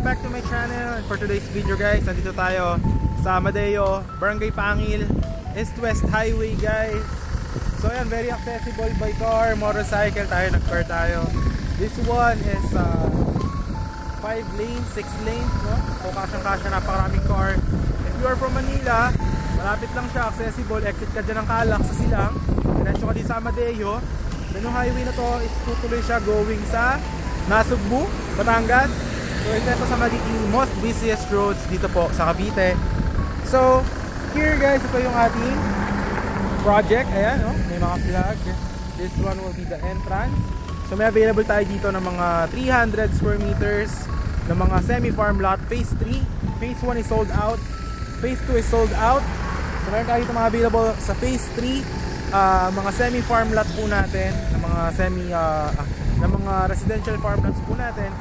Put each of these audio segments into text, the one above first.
back to my channel. For today's video guys, nandito tayo sa Amadeo, Barangay Pangil, East-West Highway guys. So ayan, very accessible by car, motorcycle, nag-car tayo. This one is 5 lanes, 6 lanes, no? So kasyang-kasya, napakaraming car. If you are from Manila, malapit lang siya, accessible. Exit ka dyan ng Calac sa Silang, diretso ka din sa Amadeo. Then yung highway na to is tutuloy siya going sa Nasugbu, Batangas. So ito sa magiging most busiest roads dito po sa Cavite. So here guys, ito yung ating project. Ayan, no? May mga flag. This one will be the entrance. So may available tayo dito ng mga 300 square meters ng mga semi-farm lot. Phase 3, Phase 1 is sold out, Phase 2 is sold out. So meron tayo dito mga available sa Phase 3, mga semi-farm lot po natin, ng mga ng mga residential farm lots po natin.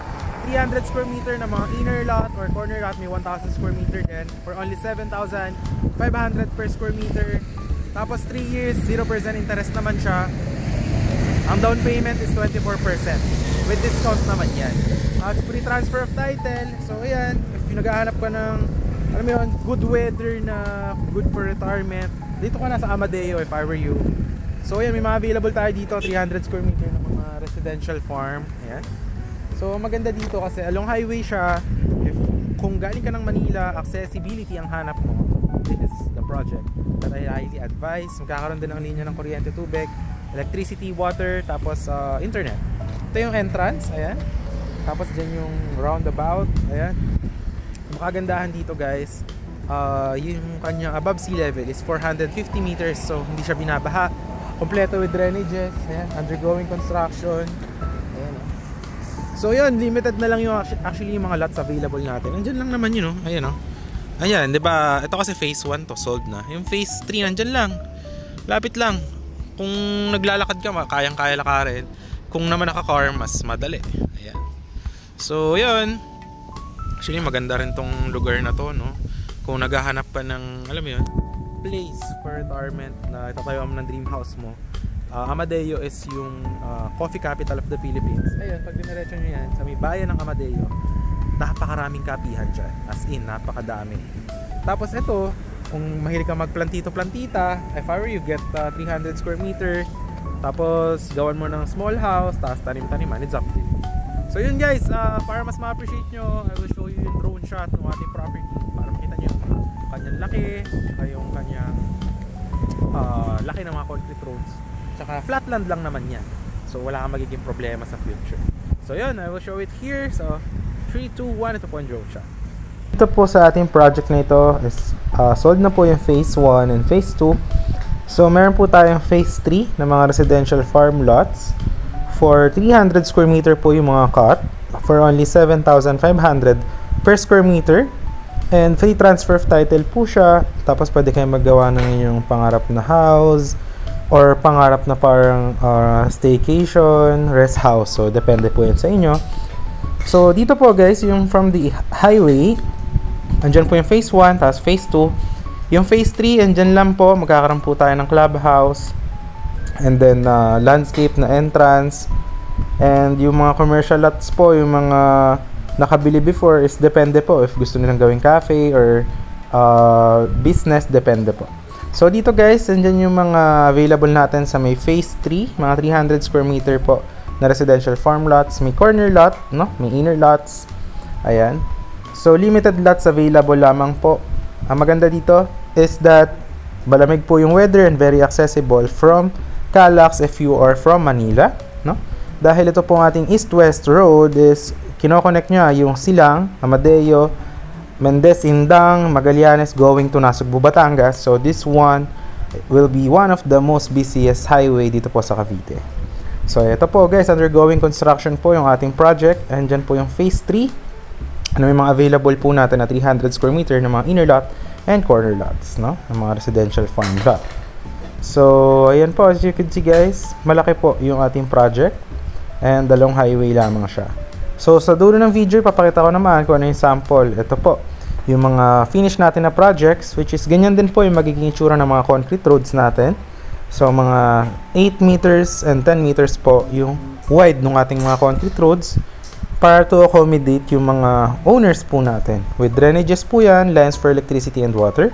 300 square meter na mga inner lot or corner lot, may 1,000 square meter din for only 7,500 per square meter. Tapos 3 years, 0% interest naman siya. Ang down payment is 24%. With discount naman yan. As free transfer of title. So ayan, if naghahanap ka ng alam mo yun, good weather na good for retirement, dito ka na sa Amadeo if I were you. So ayan, may mga available tayo dito, 300 square meter na mga residential farm. Ayan. So maganda dito kasi along highway siya. Kung galing ka ng Manila, accessibility ang hanap mo, this is the project that I highly advise. Magkakaroon din ng linya ng kuryente, tubig, electricity, water, tapos internet. Ito yung entrance, ayan. Tapos dyan yung roundabout, ayan. Makagandahan dito guys, yung kanyang above sea level is 450 meters, so hindi siya binabaha. Kompleto with drainages, ayan, undergoing construction. Ayan. So yun, limited na lang yung actually yung mga lots available natin. Nandiyan lang naman yun, ayan o. Ayan, di ba? Ito kasi phase 1 to, sold na. Yung phase 3 nandyan lang. Lapit lang. Kung naglalakad ka, kayang-kaya lakarin. Kung naman naka-car, mas madali. Ayan. So yun. Actually maganda rin tong lugar na to, no? Kung naghahanap ka ng, alam mo yun, place for retirement na itatayo mo ng dream house mo. Amadeo is yung coffee capital of the Philippines. Ayun, pag diniretso nyo yan sa may bayan ng Amadeo, napakaraming kapihan dyan. As in, napakadami. Tapos ito, kung mahilig ka magplantito-plantita, if I were you, get 300 square meter. Tapos gawan mo ng small house, tapos tanim-taniman, it's up to you. So yun guys, para mas ma-appreciate nyo, I will show you yung drone shot ng ating property para makita nyo yung kanyang laki, yung kanyang laki ng mga concrete roads. Tsaka flatland lang naman yan, so wala kang magiging problema sa future. So yun, I will show it here. So 3, 2, 1, ito po yung drone shot. Ito po sa ating project na ito is sold na po yung phase 1 and phase 2. So meron po tayong phase 3 na mga residential farm lots. For 300 square meter po yung mga cut for only 7,500 per square meter. And free transfer of title po siya. Tapos pwede kayong maggawa ng inyong pangarap na house or pangarap na parang staycation, rest house. So depende po yun sa inyo. So dito po guys, yung from the highway, andyan po yung phase 1, tapos phase 2. Yung phase 3, andyan lang po, magkakaroon po tayo ng clubhouse. And then landscape na entrance. And yung mga commercial lots po, yung mga nakabili before is depende po if gusto nilang gawing cafe or business, depende po. So dito guys, andyan yung mga available natin sa may phase 3, mga 300 square meter po na residential farm lots. May corner lot, no? May inner lots. Ayan. So limited lots available lamang po. Ang maganda dito is that malamig po yung weather and very accessible from Calac if you are from Manila, no? Dahil ito pong ating east-west road is kinoconnect niya yung Silang, Amadeo, Mendez, Indang, Magallanes going to Nasugbu, Batangas. So this one will be one of the most busiest highway dito po sa Cavite. So ito po guys, undergoing construction po yung ating project. And dyan po yung phase 3. Ano yung mga available po natin na 300 square meter ng mga inner lot and corner lots, no? Ng mga residential farm lot. So ayan po, as you can see guys, malaki po yung ating project. And along highway lamang siya. So sa dulo ng video, papakita ko naman kung ano yung sample. Ito po, yung mga finish natin na projects, which is ganyan din po yung magiging itsura ng mga concrete roads natin. So mga 8 meters and 10 meters po yung wide ng ating mga concrete roads. para to accommodate yung mga owners po natin. With drainages po yan, lines for electricity and water.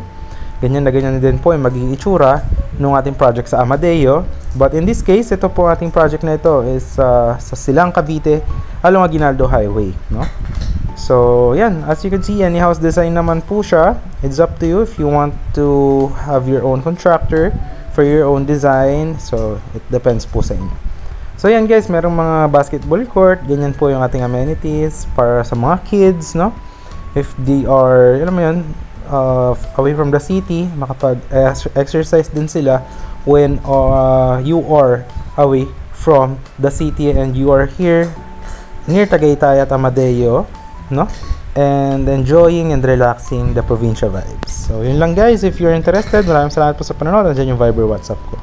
Ganyan na ganyan din po yung magiging itsura ng ating project sa Amadeo. But in this case, ito po ating project na ito is sa Silang Cavite along Aguinaldo Highway, no? So, yan. As you can see, any house design naman po siya. It's up to you if you want to have your own contractor for your own design. So, it depends po sa inyo. So yan guys, merong mga basketball court, ganyan po yung ating amenities para sa mga kids, no? If they are, alam mo yun, away from the city, makapag-exercise din sila when you are away from the city and you are here near Tagaytay at Amadeo, no? And enjoying and relaxing the provincia vibes. So yun lang guys, if you're interested, maraming salamat po sa panonood. Nandiyan yung Viber WhatsApp ko.